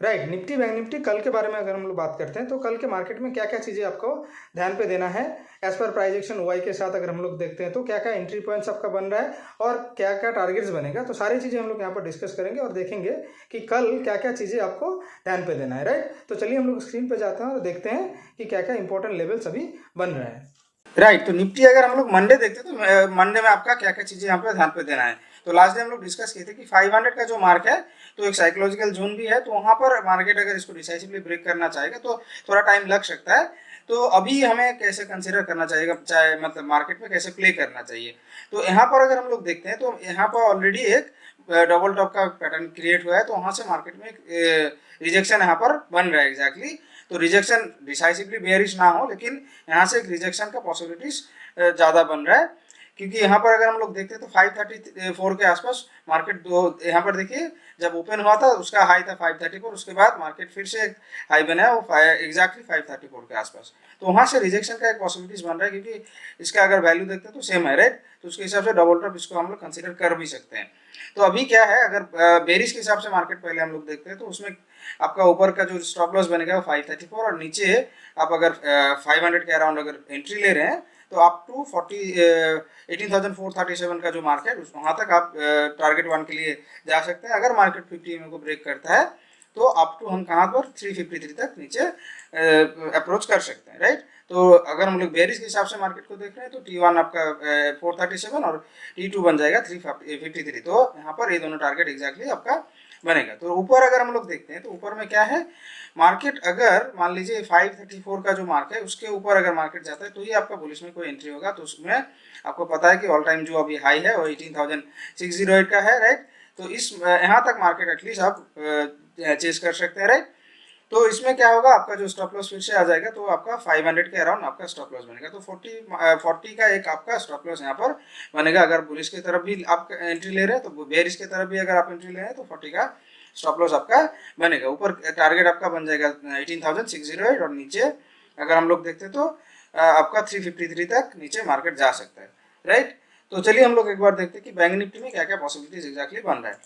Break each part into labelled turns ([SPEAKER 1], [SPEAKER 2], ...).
[SPEAKER 1] Right. Nifty bank Nifty कल के बारे में अगर हम लोग बात करते हैं तो कल के मार्केट में क्या क्या चीज़ें आपको ध्यान पे देना है एज पर प्राइजेक्शन वाई के साथ अगर हम लोग देखते हैं तो क्या क्या एंट्री पॉइंट्स आपका बन रहा है और क्या क्या टारगेट्स बनेगा, तो सारी चीज़ें हम लोग यहाँ पर डिस्कस करेंगे और देखेंगे कि कल क्या क्या चीज़ें आपको ध्यान पे देना है। राइट, तो चलिए हम लोग स्क्रीन पे जाते हैं और देखते हैं कि क्या क्या इंपॉर्टेंट लेवल्स अभी बन रहे हैं। राइट, तो निफ्टी अगर हम लोग मंडे देखते हैं तो मंडे में आपका क्या क्या चीज़ें यहाँ पे ध्यान पे देना है। तो लास्ट डे हम लोग डिस्कस किए थे कि 500 का जो मार्क है तो एक साइकोलॉजिकल जोन भी है, तो वहाँ पर मार्केट अगर इसको डिसाइसिवली ब्रेक करना चाहेगा तो थोड़ा टाइम लग सकता है। तो अभी हमें कैसे कंसिडर करना चाहिए, चाहे मतलब मार्केट में कैसे प्ले करना चाहिए। तो यहाँ पर अगर हम लोग देखते हैं तो यहाँ पर ऑलरेडी एक डबल टॉप का पैटर्न क्रिएट हुआ है, तो वहाँ से मार्केट में एक रिजेक्शन यहाँ पर बन रहा है एग्जैक्टली। तो रिजेक्शन डिसाइसिवली बेयरिश ना हो, लेकिन यहाँ से एक रिजेक्शन का पॉसिबिलिटीज ज़्यादा बन रहा है, क्योंकि यहाँ पर अगर हम लोग देखते हैं तो 534 के आसपास मार्केट दो, यहाँ पर देखिए जब ओपन हुआ था उसका हाई था 534, उसके बाद मार्केट फिर से एक हाई बना है वो एग्जैक्टली 534 के आसपास। तो वहाँ से रिजेक्शन का एक पॉसिबिलिटीज बन रहा है, क्योंकि इसका अगर वैल्यू देखते हैं तो सेम है। राइट, तो उसके हिसाब से डबल टॉप इसको हम लोग कंसिडर कर भी सकते हैं। तो अभी क्या है, अगर बेरिश के हिसाब से मार्केट पहले हम लोग देखते हैं तो उसमें आपका ऊपर का जो स्टॉप लॉस बनेगा वो 534, और नीचे आप अगर 500 के अराउंड अगर एंट्री ले रहे हैं तो आप टू 18,437 का जो मार्केट वहाँ तक आप टारगेट वन के लिए जा सकते हैं। अगर मार्केट 50 को ब्रेक करता है तो अप टू हम कहाँ पर 353 तक नीचे अप्रोच कर सकते हैं। राइट, तो अगर हम लोग बेरिस के हिसाब से मार्केट को देख रहे हैं तो T1 आपका 437 और T2 बन जाएगा 353। तो यहाँ पर ये दोनों टारगेट एग्जैक्टली आपका बनेगा। तो ऊपर अगर हम लोग देखते हैं तो ऊपर में क्या है, मार्केट अगर मान लीजिए 534 का जो मार्क है उसके ऊपर अगर मार्केट जाता है तो ही आपका बुलिश में कोई एंट्री होगा। तो उसमें आपको पता है कि ऑल टाइम जो अभी हाई है वो 18,608 का है। राइट, तो इस यहाँ तक मार्केट एटलीस्ट आप चेस कर सकते हैं। राइट, तो इसमें क्या होगा, आपका जो स्टॉप लॉस फिर से आ जाएगा, तो आपका 500 के अराउंड आपका स्टॉप लॉस बनेगा। तो 40 का एक आपका स्टॉप लॉस यहाँ पर बनेगा। अगर बुलिश की तरफ भी आप एंट्री ले रहे हैं तो बेरिश की तरफ भी अगर आप एंट्री ले रहे हैं तो 40 का स्टॉप लॉस आपका बनेगा। ऊपर टारगेट आपका बन जाएगा 18,608, और नीचे अगर हम लोग देखते हैं तो आपका 353 तक नीचे मार्केट जा सकता है। राइट, तो चलिए हम लोग एक बार देखते हैं कि बैंक निफ्टी में क्या क्या पॉसिबिलिटीज एग्जैक्टली बन रहा है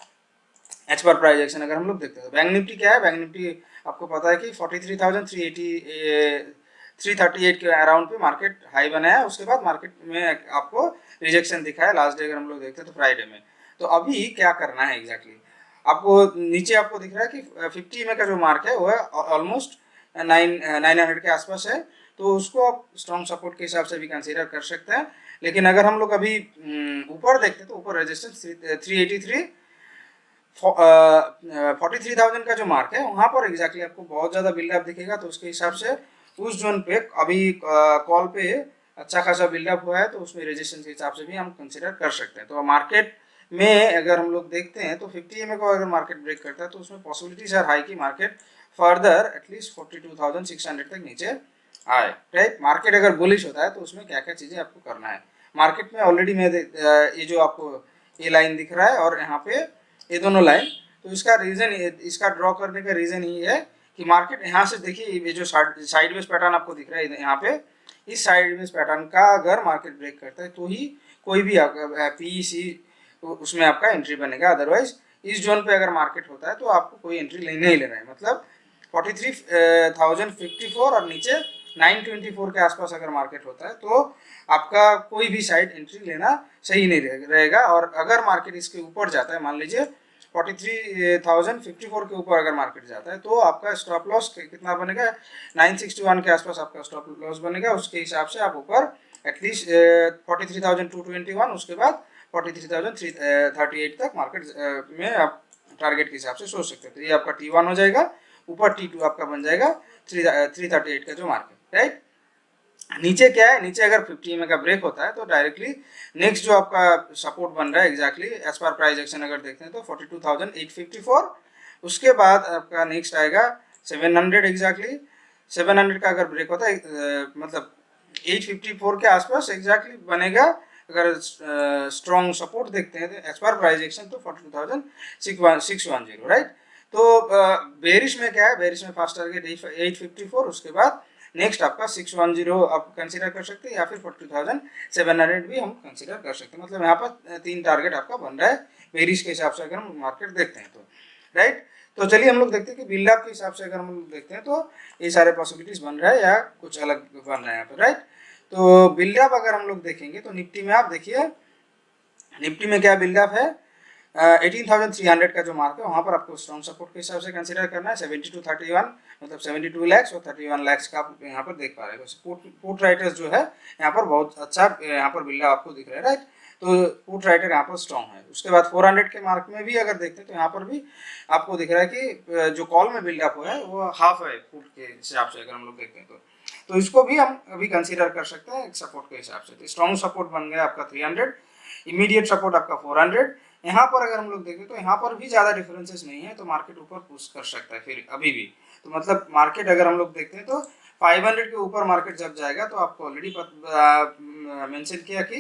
[SPEAKER 1] एज पर प्राइजेक्शन। अगर हम लोग देखते हैं बैंक निफ्टी क्या है, बैंक निफ्टी आपको पता है कि 43,338 के अराउंड पे मार्केट हाई बना है। उसके बाद मार्केट में आपको रिजेक्शन दिखा है लास्ट डे अगर हम लोग देखते हैं तो फ्राइडे में। तो अभी क्या करना है एग्जैक्टली, आपको नीचे आपको दिख रहा है कि 50 में का जो मार्क है वो है ऑलमोस्ट 900 के आसपास है, तो उसको आप स्ट्रॉन्ग सपोर्ट के हिसाब से भी कंसीडर कर सकते हैं। लेकिन अगर हम लोग अभी ऊपर देखते हैं तो ऊपर रेजिस्टेंस 383 43,000 का जो मार्क है वहाँ पर एग्जैक्टली आपको बहुत ज़्यादा बिल्डअप दिखेगा। तो उसके हिसाब से उस जोन पे अभी कॉल पे अच्छा खासा बिल्डअप हुआ है, तो उसमें रेजिस्टेंस के हिसाब से भी हम कंसिडर कर सकते हैं। तो मार्केट में अगर हम लोग देखते हैं तो 50 EMA को अगर मार्केट ब्रेक करता है तो उसमें पॉसिबिलिटीज है हाई की मार्केट फर्दर एटलीस्ट 42,600 तक नीचे आए। राइट, मार्केट अगर बुलिश होता है तो उसमें क्या क्या चीज़ें आपको करना है। मार्केट में ऑलरेडी मैं ये जो आपको ये लाइन दिख रहा है और यहाँ पे ये दोनों लाइन, तो इसका रीज़न इसका ड्रॉ करने का रीज़न ये है कि मार्केट यहाँ से देखिए ये जो साइडवेज पैटर्न आपको दिख रहा है यहाँ पे, इस साइडवेज पैटर्न का अगर मार्केट ब्रेक करता है तो ही कोई भी आपका PEC उसमें आपका एंट्री बनेगा। अदरवाइज इस जोन पे अगर मार्केट होता है तो आपको कोई एंट्री लेना ही लेना है। मतलब 43,054 और नीचे 924 के आसपास अगर मार्केट होता है तो आपका कोई भी साइड एंट्री लेना सही नहीं रहेगा। और अगर मार्केट इसके ऊपर जाता है, मान लीजिए 43,054 के ऊपर अगर मार्केट जाता है तो आपका स्टॉप लॉस कितना बनेगा, 961 के आसपास आपका स्टॉप लॉस बनेगा। उसके हिसाब से आप ऊपर एटलीस्ट 43,221, उसके बाद 43,338 तक मार्केट में आप टारगेट के हिसाब से सोच सकते हैं। तो ये आपका T1 हो जाएगा, ऊपर T2 आपका बन जाएगा 338 का जो मार्केट। राइट, नीचे क्या है, नीचे अगर 50 EMA का ब्रेक होता है तो डायरेक्टली नेक्स्ट जो आपका सपोर्ट बन रहा है exactly as per price action अगर देखते हैं तो 42,854, उसके बाद आपका नेक्स्ट आएगा 700 एग्जैक्टली। 700 का अगर ब्रेक होता है मतलब 854 के आसपास एग्जैक्टली बनेगा। अगर स्ट्रॉन्ग सपोर्ट देखते हैं तो एज पर प्राइस एक्शन तो 42,610। राइट, तो बेरिश में क्या है, बेरिश में फास्ट टारगेट 854, उसके बाद नेक्स्ट आपका 610 आप कंसीडर कर सकते हैं, या फिर 42,700 भी हम कंसीडर कर सकते हैं। मतलब यहाँ पर 3 टारगेट आपका बन रहा है बेरिश के हिसाब से अगर हम मार्केट देखते हैं तो। राइट, तो चलिए हम लोग देखते हैं कि बिल्डअप के हिसाब से अगर हम लोग देखते हैं तो ये सारे पॉसिबिलिटीज बन रहा है या कुछ अलग बन रहा है यहाँ पर, राइट। तो बिल्डअप अगर हम लोग देखेंगे तो निफ्टी में आप देखिए, निफ्टी में क्या बिल्डअप है, 18,300 का जो मार्क है वहाँ पर आपको स्ट्रॉन्ग सपोर्ट के हिसाब से कंसीडर करना है। 70 to 31 मतलब 72 लाख और 31 लाख का आप यहाँ पर देख पा रहे हो। पुट राइटर्स जो है यहाँ पर बहुत अच्छा यहाँ पर बिल्डअप आपको दिख रहा है, राइट। तो पुट राइटर यहाँ पर स्ट्रॉन्ग है। उसके बाद 400 के मार्क में भी अगर देखते हैं तो यहाँ पर भी आपको दिख रहा है कि जो कॉल में बिल्डअप हुआ है वो हाफ है पुट के हिसाब से अगर हम लोग देखते हैं तो इसको भी हम अभी कंसीडर कर सकते हैं एक सपोर्ट के हिसाब से। तो स्ट्रॉन्ग सपोर्ट बन गया आपका 300, इमीडिएट सपोर्ट आपका 400। यहाँ पर अगर हम लोग देखें तो यहाँ पर भी ज़्यादा डिफरेंसेस नहीं है, तो मार्केट ऊपर पुश कर सकता है फिर अभी भी। तो मतलब मार्केट अगर हम लोग देखते हैं तो 500 के ऊपर मार्केट जब जाएगा तो आपको ऑलरेडी मेंशन किया कि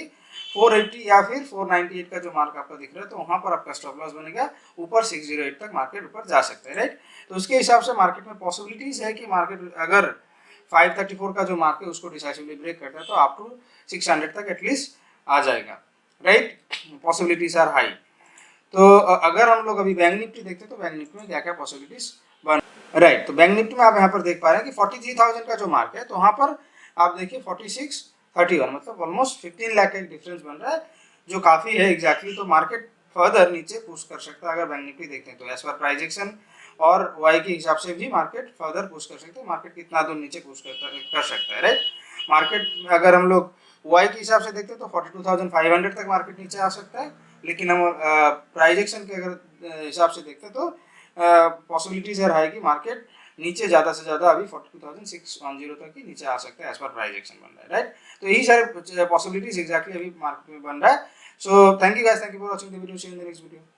[SPEAKER 1] 480 या फिर 498 का जो मार्क आपका दिख रहा है तो वहाँ पर आपका स्टॉप लॉस बनेगा। ऊपर 608 तक मार्केट ऊपर जा सकता है, राइट। तो उसके हिसाब से मार्केट में पॉसिबिलिटीज है कि मार्केट अगर 534 का जो मार्क है उसको डिसाइसिवली ब्रेक करता है तो अप टू 600 तक एटलीस्ट आ जाएगा, राइट। Possibilities are high. तो अगर हम लोग अभी बैंक निफ्टी देखते हैं तो बैंक निफ्टी में क्या क्या पॉसिबिलिटीज बन, राइट। तो बैंक निफ्टी में आप यहाँ पर देख पा रहे हैं कि 43,000 का जो मार्क है तो वहाँ पर आप देखिए 4631 मतलब ऑलमोस्ट 15 लाख का एक डिफरेंस बन रहा है जो काफ़ी है एग्जैक्टली। तो मार्केट फर्दर नीचे पुश कर सकता है अगर बैंक निफ्टी देखते हैं तो एज पर प्राइजेक्शन और वाई के हिसाब से भी मार्केट फर्दर पुश कर सकते हैं। मार्केट कितना दूर नीचे पुश कर सकता है, राइट। मार्केट अगर हम लोग वाई के हिसाब से देखते हैं तो 42,500 तक मार्केट नीचे आ सकता है। लेकिन हम प्राइजेक्शन के अगर हिसाब से देखते हैं तो पॉसिबिलिटीज है हाई कि मार्केट नीचे ज़्यादा से ज़्यादा अभी 42,610 तक ही नीचे आ सकता है एज पर प्राइजेक्शन बन रहा है, राइट। तो यही सारे पॉसिबिलिटीज एग्जैक्टली अभी मार्केट में बन रहा है। So thank you guys, thank you for watching the video, see you in the next video.